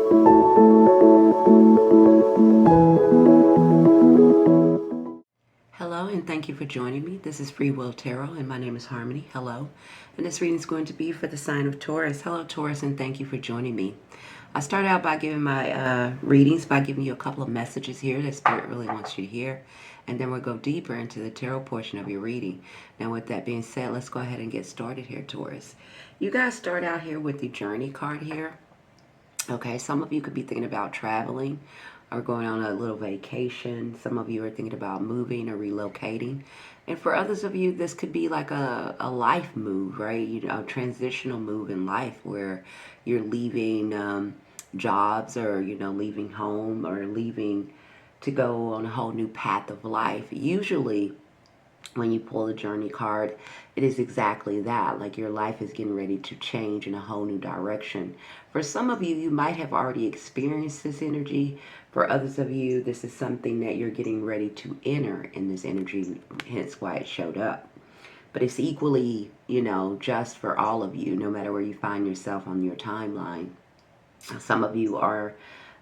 Hello, and thank you for joining me. This is Freewill Tarot, and my name is Harmony. Hello. And this reading is going to be for the sign of Taurus. Hello, Taurus, and thank you for joining me. I start out by giving my readings by giving you a couple of messages here that Spirit really wants you to hear. And then we'll go deeper into the tarot portion of your reading. Now, with that being said, let's go ahead and get started here, Taurus. You guys start out here with the Journey card here. Okay, some of you could be thinking about traveling or going on a little vacation. Some of you are thinking about moving or relocating. And for others of you, this could be like a life move, right? You know, a transitional move in life where you're leaving jobs or, you know, leaving home or leaving to go on a whole new path of life. Usually, when you pull the Journey card, it is exactly that. Like your life is getting ready to change in a whole new direction. For some of you, you might have already experienced this energy. For others of you, this is something that you're getting ready to enter in this energy, hence why it showed up. But it's equally, you know, just for all of you, no matter where you find yourself on your timeline. Some of you are,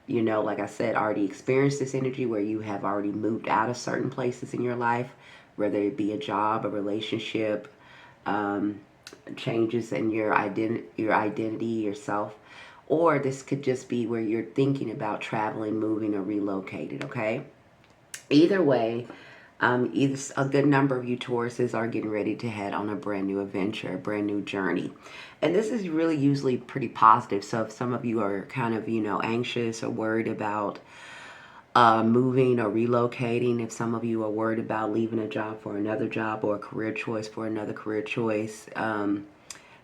you know, like I said, already experienced this energy where you have already moved out of certain places in your life, whether it be a job, a relationship, changes in your identity, yourself, or this could just be where you're thinking about traveling, moving, or relocated, okay? Either way, either a good number of you Tauruses are getting ready to head on a brand new adventure, a brand new journey. And this is really usually pretty positive. So if some of you are kind of, you know, anxious or worried about moving or relocating, if some of you are worried about leaving a job for another job or a career choice for another career choice,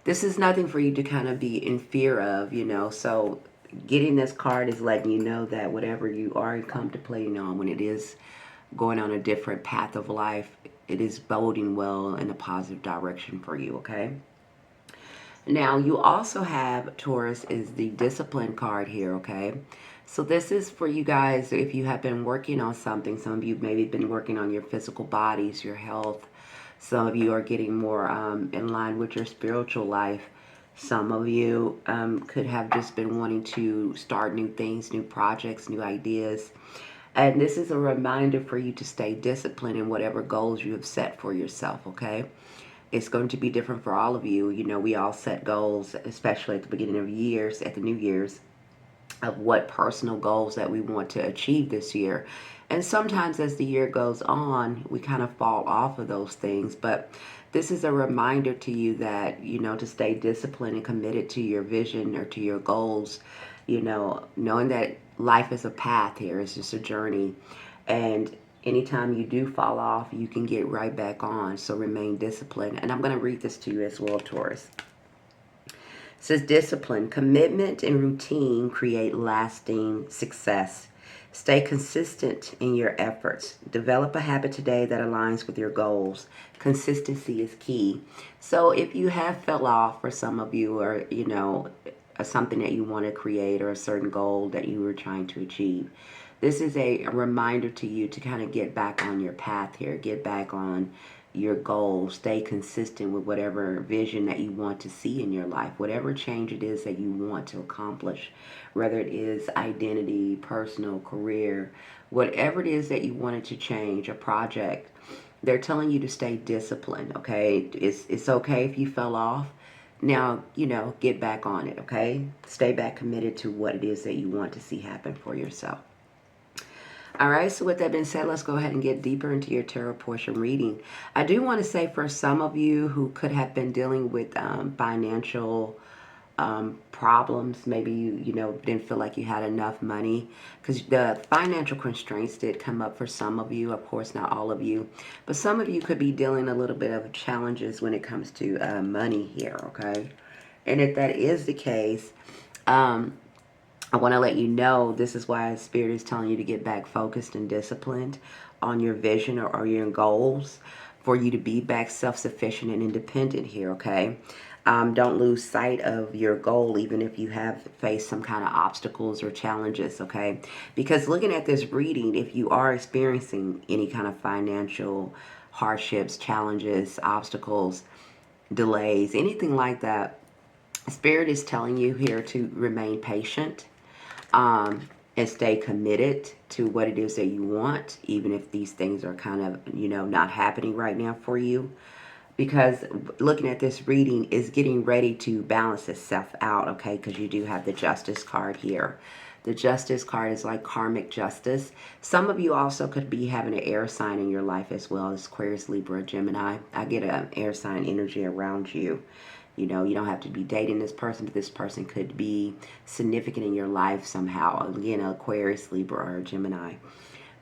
this is nothing for you to kind of be in fear of, you know. So getting this card is letting you know that whatever you are contemplating on, when it is going on a different path of life, it is boding well in a positive direction for you, okay? Now, you also have, Taurus, is the Discipline card here, okay? So this is for you guys if you have been working on something. Some of you maybe been working on your physical bodies, your health. Some of you are getting more in line with your spiritual life. Some of you could have just been wanting to start new things, new projects, new ideas. And this is a reminder for you to stay disciplined in whatever goals you have set for yourself, okay? It's going to be different for all of you. You know, we all set goals, especially at the beginning of years, at the New Year's, of what personal goals that we want to achieve this year. And sometimes as the year goes on, we kind of fall off of those things. But this is a reminder to you that, you know, to stay disciplined and committed to your vision or to your goals, you know, knowing that life is a path here. It's just a journey. And anytime you do fall off, you can get right back on. So remain disciplined. And I'm going to read this to you as well, Taurus. It says discipline, commitment, and routine create lasting success. Stay consistent in your efforts. Develop a habit today that aligns with your goals. Consistency is key. So if you have fell off, for some of you, or, you know, something that you want to create or a certain goal that you were trying to achieve, this is a reminder to you to kind of get back on your path here. Get back on your goals. Stay consistent with whatever vision that you want to see in your life, whatever change it is that you want to accomplish, whether it is identity, personal, career, whatever it is that you wanted to change, a project. They're telling you to stay disciplined, okay? It's okay if you fell off. Now, you know, get back on it, okay? Stay back committed to what it is that you want to see happen for yourself. All right, so with that being said, let's go ahead and get deeper into your tarot portion reading. I do want to say for some of you who could have been dealing with financial problems, maybe you know, didn't feel like you had enough money, because the financial constraints did come up for some of you. Of course, not all of you, but some of you could be dealing a little bit of challenges when it comes to money here, okay? And if that is the case, I want to let you know this is why Spirit is telling you to get back focused and disciplined on your vision or your goals, for you to be back self-sufficient and independent here, okay? Don't lose sight of your goal, even if you have faced some kind of obstacles or challenges, okay? Because looking at this reading, if you are experiencing any kind of financial hardships, challenges, obstacles, delays, anything like that, Spirit is telling you here to remain patient. and stay committed to what it is that you want, even if these things are kind of, not happening right now for you. Because looking at this reading is getting ready to balance itself out, okay? Because you do have the Justice card here. The Justice card is like karmic justice. Some of you also could be having an air sign in your life as well as Aquarius, Libra, Gemini. I get an air sign energy around you. You don't have to be dating this person, but this person could be significant in your life somehow. Again, Aquarius, Libra, or Gemini.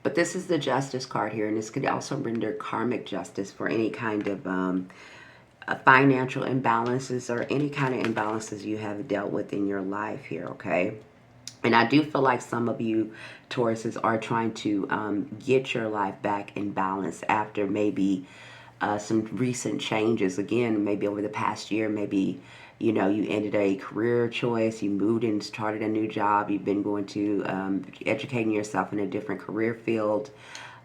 But this is the Justice card here, and this could also render karmic justice for any kind of financial imbalances or any kind of imbalances you have dealt with in your life here, okay? And I do feel like some of you Tauruses are trying to get your life back in balance after maybe some recent changes. Again, maybe over the past year, maybe, you ended a career choice, you moved and started a new job, you've been going to educating yourself in a different career field.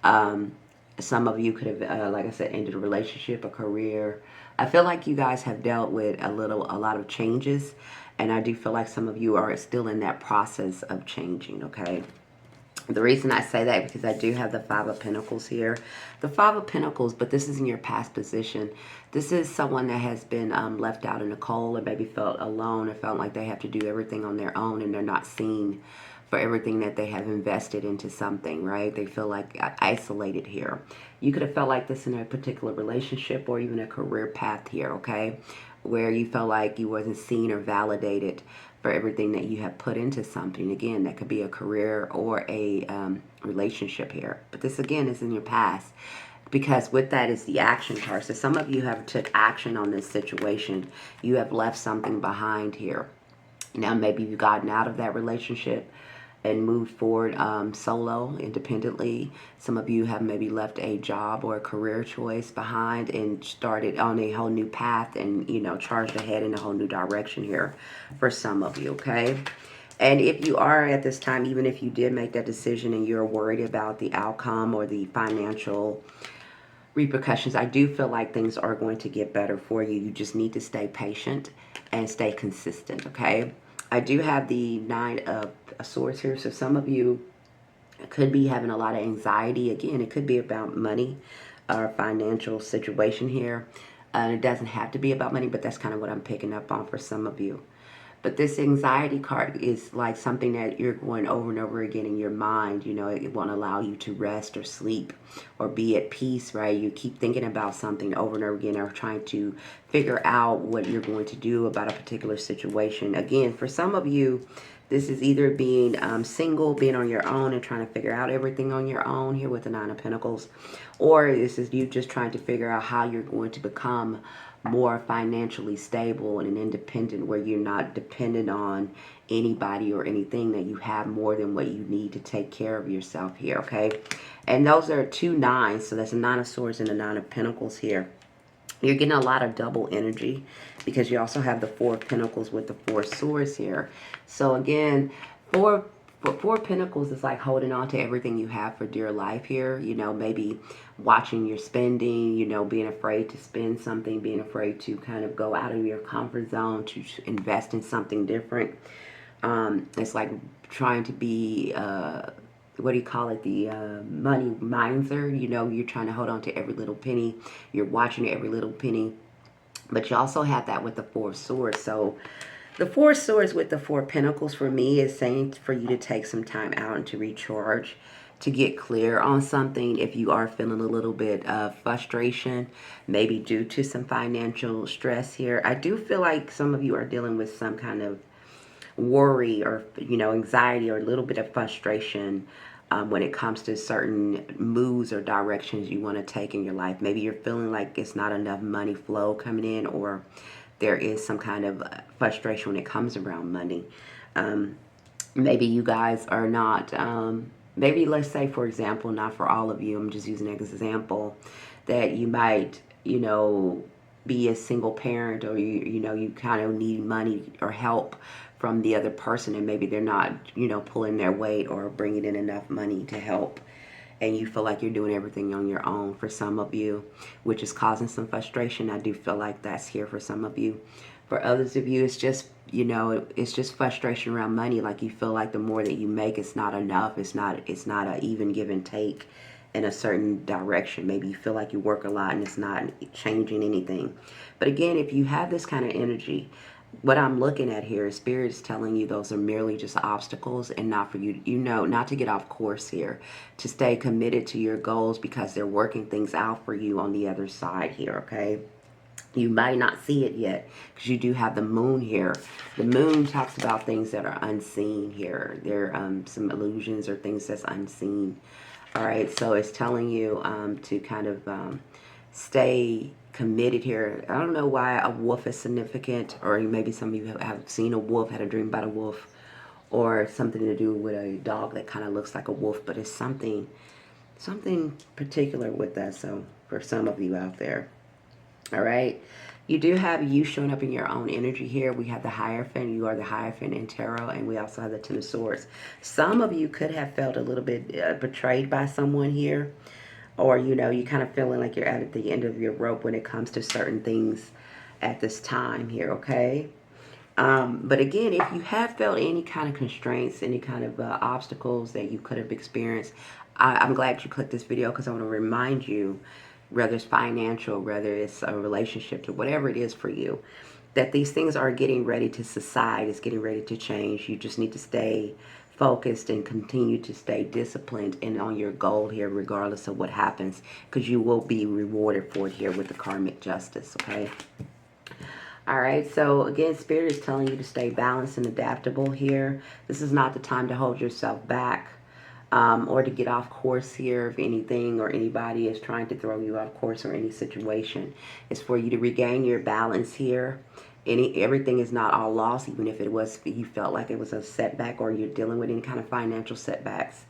Some of you could have, like I said, ended a relationship, a career. I feel like you guys have dealt with a lot of changes, and I do feel like some of you are still in that process of changing, okay? The reason I say that because I do have the Five of Pentacles here. The Five of Pentacles, but this is in your past position. This is someone that has been left out in the cold, or maybe felt alone, or felt like they have to do everything on their own and they're not seen for everything that they have invested into something, right? They feel like isolated here. You could have felt like this in a particular relationship or even a career path here, okay? Where you felt like you wasn't seen or validated for everything that you have put into something. Again, that could be a career or a relationship here. But this, again, is in your past. Because with that is the action card. So some of you have took action on this situation. You have left something behind here. Now, maybe you've gotten out of that relationship and moved forward solo, independently. Some of you have maybe left a job or a career choice behind and started on a whole new path and, charged ahead in a whole new direction here for some of you, okay? And if you are at this time, even if you did make that decision and you're worried about the outcome or the financial repercussions, I do feel like things are going to get better for you. You just need to stay patient and stay consistent, okay? I do have the Nine of Swords here, so some of you could be having a lot of anxiety. Again, it could be about money or financial situation here. It doesn't have to be about money, but that's kind of what I'm picking up on for some of you. But this anxiety card is like something that you're going over and over again in your mind. It won't allow you to rest or sleep or be at peace, right? You keep thinking about something over and over again or trying to figure out what you're going to do about a particular situation. Again, for some of you, this is either being single, being on your own and trying to figure out everything on your own here with the Nine of Pentacles. Or this is you just trying to figure out how you're going to become more financially stable and independent, where you're not dependent on anybody or anything, that you have more than what you need to take care of yourself here, okay? And those are two nines, so that's a Nine of Swords and a Nine of Pentacles here. You're getting a lot of double energy because you also have the Four of Pentacles with the Four of Swords here. So again, Four of Pentacles is like holding on to everything you have for dear life here. Maybe watching your spending, being afraid to spend something, being afraid to kind of go out of your comfort zone to invest in something different. It's like trying to be, what do you call it, the money miser. You're trying to hold on to every little penny. You're watching every little penny. But you also have that with the Four of Swords. So the Four of Swords with the Four of Pentacles for me is saying for you to take some time out and to recharge, to get clear on something. If you are feeling a little bit of frustration, maybe due to some financial stress here, I do feel like some of you are dealing with some kind of worry or, anxiety or a little bit of frustration when it comes to certain moves or directions you want to take in your life. Maybe you're feeling like it's not enough money flow coming in, or there is some kind of frustration when it comes around money. Maybe you guys are not, maybe let's say, for example, not for all of you, I'm just using an example, that you might, be a single parent, or you kind of need money or help from the other person, and maybe they're not, pulling their weight or bringing in enough money to help, and you feel like you're doing everything on your own for some of you, which is causing some frustration. I do feel like that's here for some of you. For others of you, it's just, you know, it's just frustration around money. Like you feel like the more that you make, it's not enough. It's not a even give and take in a certain direction. Maybe you feel like you work a lot and it's not changing anything. But again, if you have this kind of energy, what I'm looking at here is Spirit is telling you those are merely just obstacles and not for you, you know, not to get off course here, to stay committed to your goals because they're working things out for you on the other side here, okay? You might not see it yet because you do have the moon here. The moon talks about things that are unseen here. There are some illusions or things that's unseen. All right, so it's telling you to kind of stay committed here. I don't know why a wolf is significant, or maybe some of you have seen a wolf, had a dream about a wolf, or something to do with a dog that kind of looks like a wolf, but it's something particular with that. So for some of you out there, all right, you do have you showing up in your own energy here. We have the Hierophant. You are the Hierophant in tarot, and we also have the Ten of Swords. Some of you could have felt a little bit betrayed by someone here, or, you know, you kind of feeling like you're at the end of your rope when it comes to certain things at this time here, okay? But again, if you have felt any kind of constraints, any kind of obstacles that you could have experienced, I'm glad you clicked this video because I want to remind you, whether it's financial, whether it's a relationship, or whatever it is for you, that these things are getting ready to subside, it's getting ready to change. You just need to stay focused and continue to stay disciplined and on your goal here, regardless of what happens, because you will be rewarded for it here with the karmic justice, okay? All right, so again, Spirit is telling you to stay balanced and adaptable here. This is not the time to hold yourself back or to get off course here if anything or anybody is trying to throw you off course or any situation. It's for you to regain your balance here. Everything is not all lost, even if you felt like it was a setback or you're dealing with any kind of financial setbacks.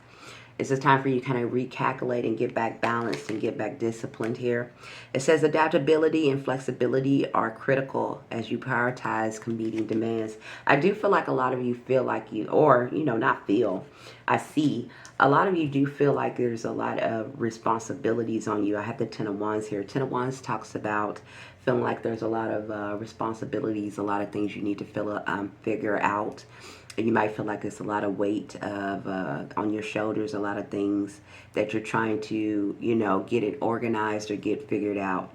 It's a time for you to kind of recalculate and get back balanced and get back disciplined here. It says adaptability and flexibility are critical as you prioritize meeting demands. I do feel like a lot of you feel like you, or, you know, not feel, I see. A lot of you do feel like there's a lot of responsibilities on you. I have the Ten of Wands here. Ten of Wands talks about feeling like there's a lot of responsibilities, a lot of things you need to figure out. You might feel like there's a lot of weight on your shoulders, a lot of things that you're trying to, you know, get it organized or get figured out.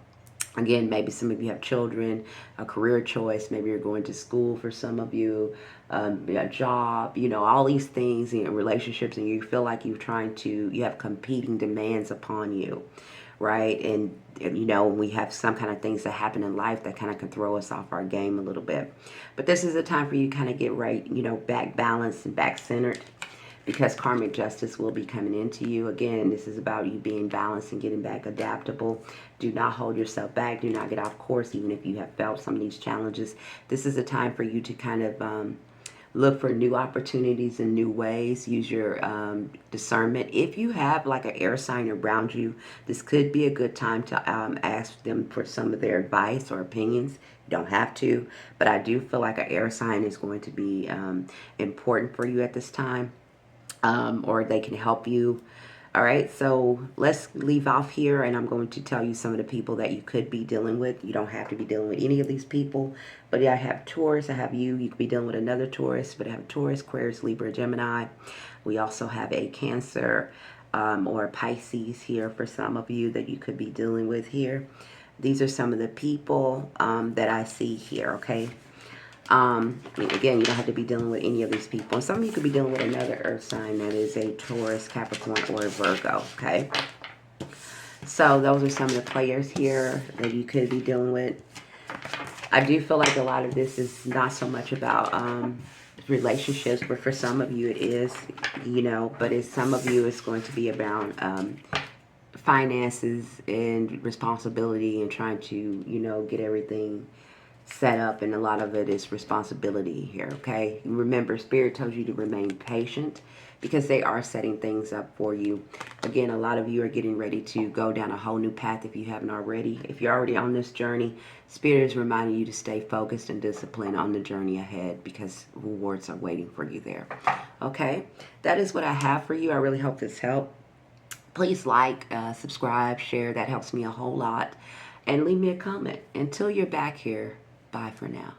Again, maybe some of you have children, a career choice, maybe you're going to school for some of you, a job, you know, all these things, you know, relationships, and you feel like you have competing demands upon you, right? And you know, we have some kind of things that happen in life that kind of can throw us off our game a little bit. But this is a time for you to kind of get right, you know, back balanced and back centered, because karmic justice will be coming into you. Again, this is about you being balanced and getting back adaptable. Do not hold yourself back. Do not get off course, even if you have felt some of these challenges. This is a time for you to kind of look for new opportunities and new ways. Use your discernment. If you have like an air sign around you, this could be a good time to ask them for some of their advice or opinions. You don't have to, but I do feel like an air sign is going to be important for you at this time, or they can help you. All right, so let's leave off here, and I'm going to tell you some of the people that you could be dealing with. You don't have to be dealing with any of these people, but I have Taurus, I have you. You could be dealing with another Taurus, but I have Taurus, Aquarius, Libra, Gemini. We also have a Cancer or a Pisces here for some of you that you could be dealing with here. These are some of the people that I see here, okay? Again, you don't have to be dealing with any of these people. And some of you could be dealing with another earth sign that is a Taurus, Capricorn, or a Virgo, okay? So those are some of the players here that you could be dealing with. I do feel like a lot of this is not so much about relationships, but for some of you it is, you know, but some of you it's going to be about finances and responsibility and trying to, you know, get everything set up, and a lot of it is responsibility here, okay? Remember, Spirit tells you to remain patient because they are setting things up for you. Again, a lot of you are getting ready to go down a whole new path if you haven't already. If you're already on this journey, Spirit is reminding you to stay focused and disciplined on the journey ahead because rewards are waiting for you there, okay? That is what I have for you. I really hope this helped. Please like, subscribe, share. That helps me a whole lot. And leave me a comment. Until you're back here, bye for now.